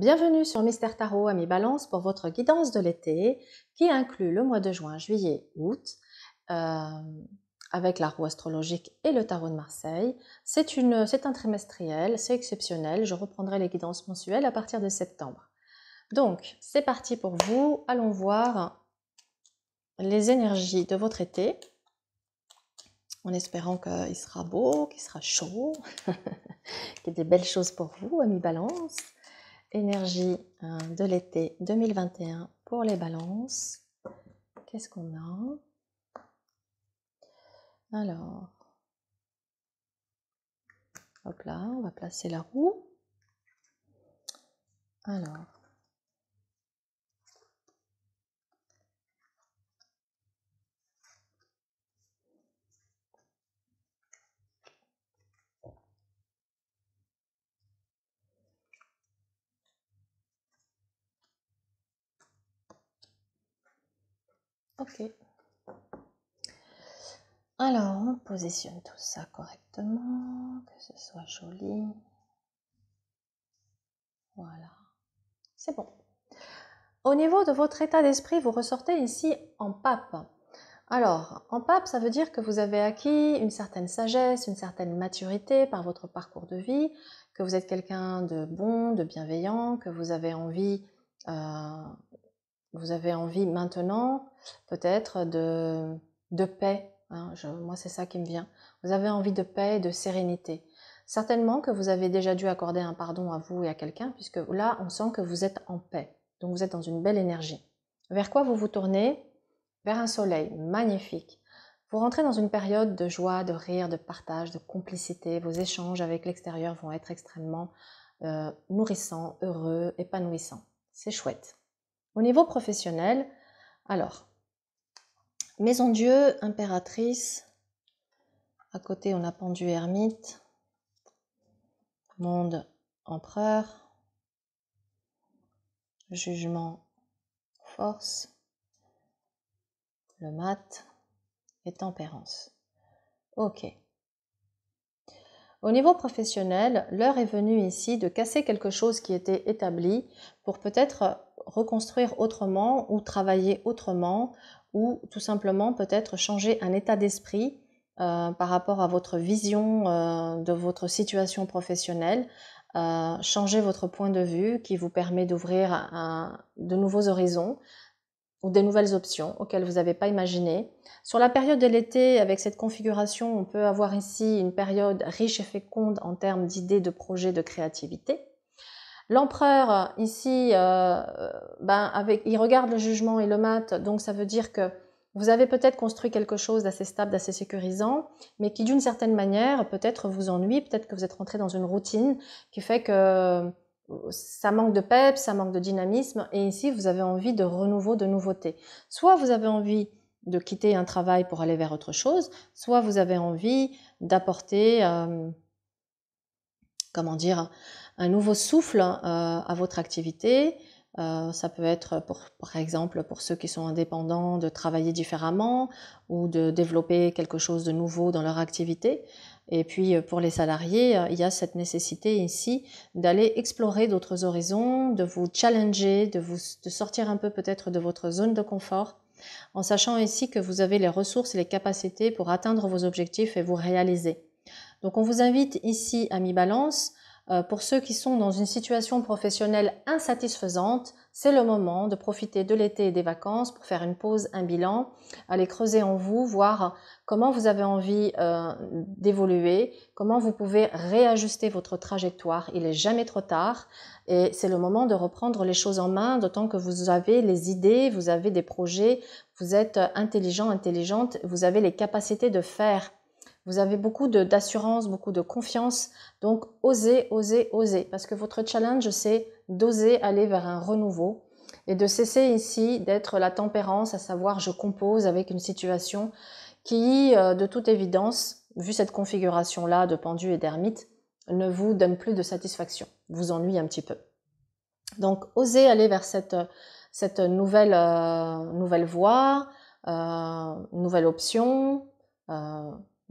Bienvenue sur Mystère Tarot, Amis Balance, pour votre guidance de l'été qui inclut le mois de juin, juillet, août, avec la roue astrologique et le tarot de Marseille. C'est un trimestriel, c'est exceptionnel. Je reprendrai les guidances mensuelles à partir de septembre. Donc, c'est parti pour vous. Allons voir les énergies de votre été, en espérant qu'il sera beau, qu'il sera chaud, qu'il y ait des belles choses pour vous, Amis Balance. Énergie de l'été 2021 pour les balances. Qu'est-ce qu'on a? Alors, hop là, on va placer la roue. Alors, ok. Alors, on positionne tout ça correctement, que ce soit joli. Voilà, c'est bon. Au niveau de votre état d'esprit, vous ressortez ici en pape. Alors, en pape, ça veut dire que vous avez acquis une certaine sagesse, une certaine maturité par votre parcours de vie, que vous êtes quelqu'un de bon, de bienveillant, que vous avez envie maintenant peut-être de paix. Hein, moi, c'est ça qui me vient. Vous avez envie de paix et de sérénité. Certainement que vous avez déjà dû accorder un pardon à vous et à quelqu'un, puisque là, on sent que vous êtes en paix. Donc, vous êtes dans une belle énergie. Vers quoi vous vous tournez? Vers un soleil magnifique. Vous rentrez dans une période de joie, de rire, de partage, de complicité. Vos échanges avec l'extérieur vont être extrêmement nourrissants, heureux, épanouissants. C'est chouette. Au niveau professionnel, alors, Maison Dieu, Impératrice, à côté on a Pendu Ermite, Monde Empereur, Jugement, Force, le Mat et Tempérance. Ok. Au niveau professionnel, l'heure est venue ici de casser quelque chose qui était établi pour peut-être reconstruire autrement ou travailler autrement ou tout simplement peut-être changer un état d'esprit par rapport à votre vision de votre situation professionnelle, changer votre point de vue qui vous permet d'ouvrir de nouveaux horizons ou des nouvelles options auxquelles vous n'avez pas imaginé. Sur la période de l'été, avec cette configuration, on peut avoir ici une période riche et féconde en termes d'idées, de projets, de créativité. L'empereur, ici, il regarde le jugement et le mat, donc ça veut dire que vous avez peut-être construit quelque chose d'assez stable, d'assez sécurisant, mais qui d'une certaine manière peut-être vous ennuie, peut-être que vous êtes rentré dans une routine qui fait que ça manque de peps, ça manque de dynamisme, et ici vous avez envie de renouveau, de nouveauté. Soit vous avez envie de quitter un travail pour aller vers autre chose, soit vous avez envie d'apporter, un nouveau souffle à votre activité. Ça peut être, par exemple, pour ceux qui sont indépendants, de travailler différemment ou de développer quelque chose de nouveau dans leur activité. Et puis, pour les salariés, il y a cette nécessité ici d'aller explorer d'autres horizons, de vous challenger, de sortir un peu peut-être de votre zone de confort, en sachant ici que vous avez les ressources et les capacités pour atteindre vos objectifs et vous réaliser. Donc, on vous invite ici, Amis Balance, pour ceux qui sont dans une situation professionnelle insatisfaisante, c'est le moment de profiter de l'été et des vacances pour faire une pause, un bilan, aller creuser en vous, voir comment vous avez envie d'évoluer, comment vous pouvez réajuster votre trajectoire. Il n'est jamais trop tard et c'est le moment de reprendre les choses en main, d'autant que vous avez les idées, vous avez des projets, vous êtes intelligent, intelligente, vous avez les capacités de faire. Vous avez beaucoup d'assurance, beaucoup de confiance, donc osez, osez, osez, parce que votre challenge, c'est d'oser aller vers un renouveau et de cesser ici d'être la tempérance, à savoir je compose avec une situation qui, de toute évidence, vu cette configuration-là de pendu et d'ermite, ne vous donne plus de satisfaction, vous ennuie un petit peu. Donc, osez aller vers cette nouvelle voie, nouvelle option,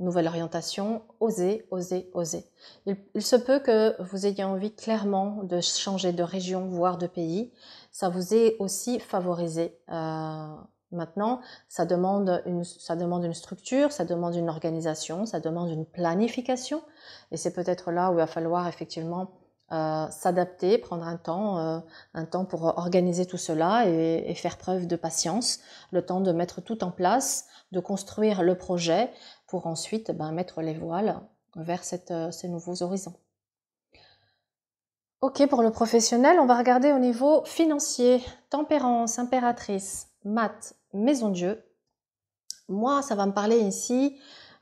nouvelle orientation, osez, osez, osez. Il se peut que vous ayez envie clairement de changer de région, voire de pays. Ça vous est aussi favorisé. Maintenant, ça demande une structure, ça demande une organisation, ça demande une planification. Et c'est peut-être là où il va falloir effectivement s'adapter, prendre un temps pour organiser tout cela et faire preuve de patience, le temps de mettre tout en place, de construire le projet pour ensuite mettre les voiles vers ces nouveaux horizons. Ok, pour le professionnel, on va regarder au niveau financier, tempérance, impératrice, maths, maison Dieu. Moi, ça va me parler ici,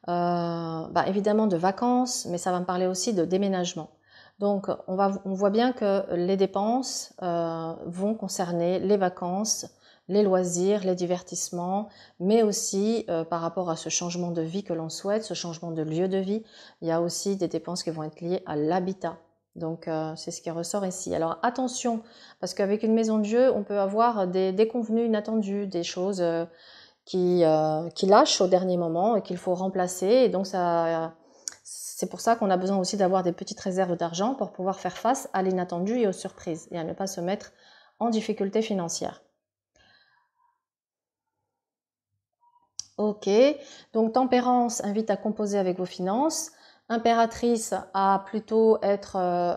évidemment de vacances, mais ça va me parler aussi de déménagement. Donc, on voit bien que les dépenses vont concerner les vacances, les loisirs, les divertissements, mais aussi par rapport à ce changement de vie que l'on souhaite, ce changement de lieu de vie, il y a aussi des dépenses qui vont être liées à l'habitat. Donc, c'est ce qui ressort ici. Alors, attention, parce qu'avec une maison de Dieu, on peut avoir des déconvenues inattendues, des choses qui lâchent au dernier moment et qu'il faut remplacer. Et donc, c'est pour ça qu'on a besoin aussi d'avoir des petites réserves d'argent pour pouvoir faire face à l'inattendu et aux surprises et à ne pas se mettre en difficulté financière. Ok, donc tempérance invite à composer avec vos finances. Impératrice à plutôt être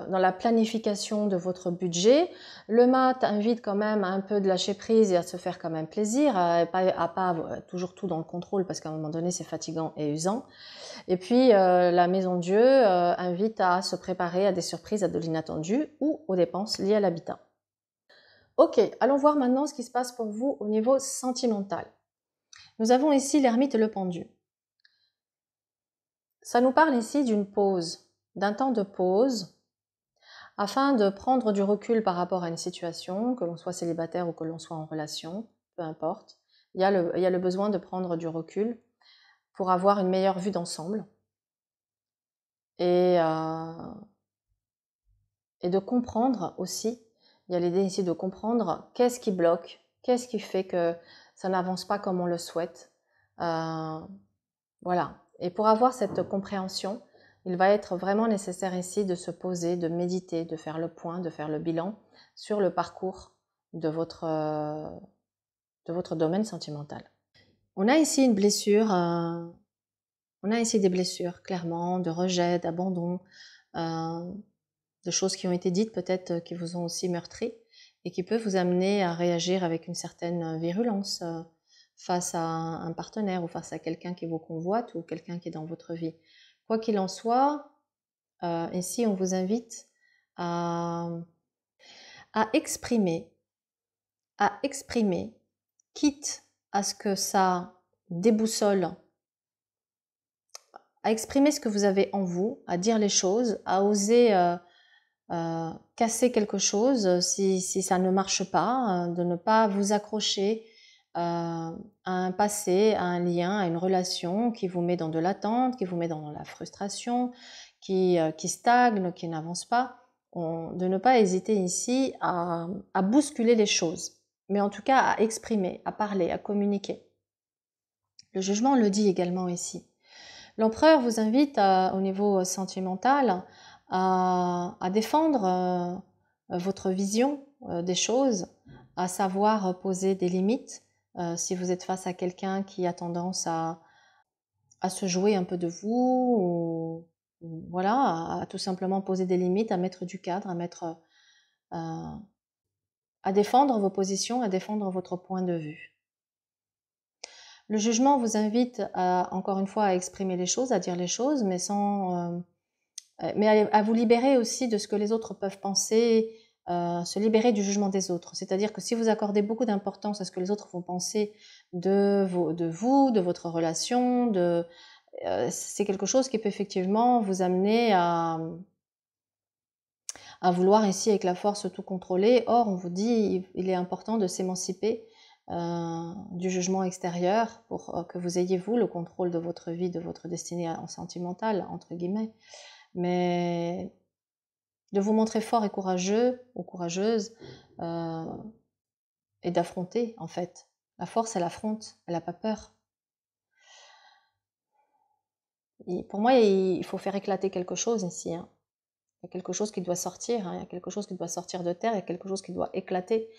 dans la planification de votre budget. Le mat invite quand même à un peu de lâcher prise et à se faire quand même plaisir, à pas toujours tout dans le contrôle parce qu'à un moment donné c'est fatigant et usant. Et puis la maison Dieu invite à se préparer à des surprises, à de l'inattendu ou aux dépenses liées à l'habitat. Ok, allons voir maintenant ce qui se passe pour vous au niveau sentimental. Nous avons ici l'ermite et le pendu. Ça nous parle ici d'une pause, d'un temps de pause, afin de prendre du recul par rapport à une situation, que l'on soit célibataire ou que l'on soit en relation, peu importe. Il y a le besoin de prendre du recul pour avoir une meilleure vue d'ensemble et de comprendre aussi, il y a l'idée ici de comprendre qu'est-ce qui bloque, qu'est-ce qui fait que ça n'avance pas comme on le souhaite. Voilà. Et pour avoir cette compréhension, il va être vraiment nécessaire ici de se poser, de méditer, de faire le point, de faire le bilan sur le parcours de votre domaine sentimental. On a ici une blessure, on a ici des blessures, clairement, de rejet, d'abandon, de choses qui ont été dites peut-être qui vous ont aussi meurtri et qui peuvent vous amener à réagir avec une certaine virulence face à un partenaire ou face à quelqu'un qui vous convoite ou quelqu'un qui est dans votre vie. Quoi qu'il en soit, ici on vous invite à exprimer, quitte à ce que ça déboussole, à exprimer ce que vous avez en vous, à dire les choses, à oser casser quelque chose si ça ne marche pas, de ne pas vous accrocher à un passé, à un lien, à une relation qui vous met dans de l'attente, qui vous met dans la frustration, qui stagne, qui n'avance pas. De ne pas hésiter ici à bousculer les choses, mais en tout cas à exprimer, à parler, à communiquer. Le jugement le dit également ici. L'empereur vous invite au niveau sentimental à défendre votre vision des choses, à savoir poser des limites. Si vous êtes face à quelqu'un qui a tendance à se jouer un peu de vous, ou voilà, à tout simplement poser des limites, à mettre du cadre, à défendre vos positions, à défendre votre point de vue. Le jugement vous invite encore une fois à exprimer les choses, à dire les choses, mais à vous libérer aussi de ce que les autres peuvent penser, se libérer du jugement des autres. C'est-à-dire que si vous accordez beaucoup d'importance à ce que les autres vont penser de vous, de votre relation, c'est quelque chose qui peut effectivement vous amener à vouloir ici avec la force tout contrôler. Or, on vous dit il est important de s'émanciper du jugement extérieur pour que vous ayez vous le contrôle de votre vie, de votre destinée en sentimentale, entre guillemets. Mais de vous montrer fort et courageux ou courageuse et d'affronter en fait. La force, elle affronte, elle n'a pas peur. Pour moi, il faut faire éclater quelque chose ici, hein. Il y a quelque chose qui doit sortir, hein. Il y a quelque chose qui doit sortir de terre, il y a quelque chose qui doit éclater.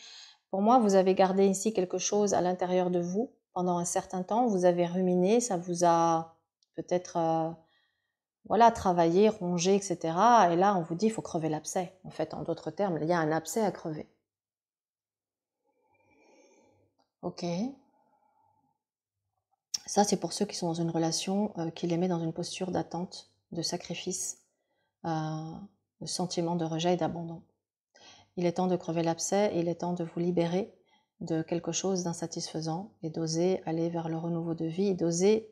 Pour moi, vous avez gardé ici quelque chose à l'intérieur de vous pendant un certain temps, vous avez ruminé, ça vous a peut-être voilà, travaillé, rongé, etc. Et là, on vous dit, il faut crever l'abcès. En fait, en d'autres termes, il y a un abcès à crever. Ok. Ça, c'est pour ceux qui sont dans une relation qui les met dans une posture d'attente, de sacrifice, de sentiment de rejet et d'abandon. Il est temps de crever l'abcès, il est temps de vous libérer de quelque chose d'insatisfaisant et d'oser aller vers le renouveau de vie, d'oser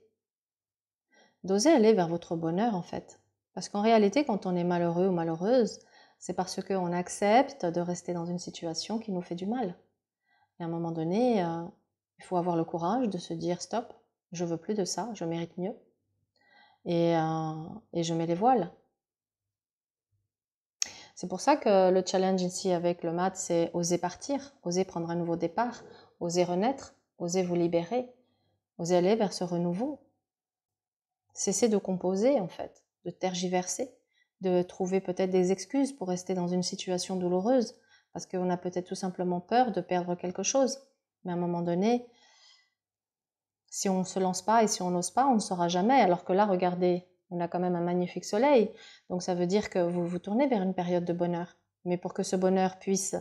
aller vers votre bonheur en fait. Parce qu'en réalité, quand on est malheureux ou malheureuse, c'est parce qu'on accepte de rester dans une situation qui nous fait du mal. Et à un moment donné, il faut avoir le courage de se dire stop, je veux plus de ça, je mérite mieux. Et je mets les voiles. C'est pour ça que le challenge ici avec le mat, c'est oser partir, oser prendre un nouveau départ, oser renaître, oser vous libérer, oser aller vers ce renouveau. Cesser de composer en fait, de tergiverser, de trouver peut-être des excuses pour rester dans une situation douloureuse, parce qu'on a peut-être tout simplement peur de perdre quelque chose. Mais à un moment donné, si on ne se lance pas et si on n'ose pas, on ne saura jamais. Alors que là, regardez, on a quand même un magnifique soleil. Donc ça veut dire que vous vous tournez vers une période de bonheur. Mais pour que ce bonheur puisse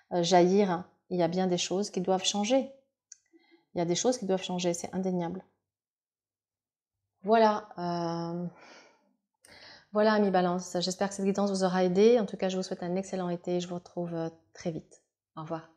jaillir, il y a bien des choses qui doivent changer. Il y a des choses qui doivent changer, c'est indéniable. Voilà. Voilà, Ami Balance. J'espère que cette guidance vous aura aidé. En tout cas, je vous souhaite un excellent été. Je vous retrouve très vite. Au revoir.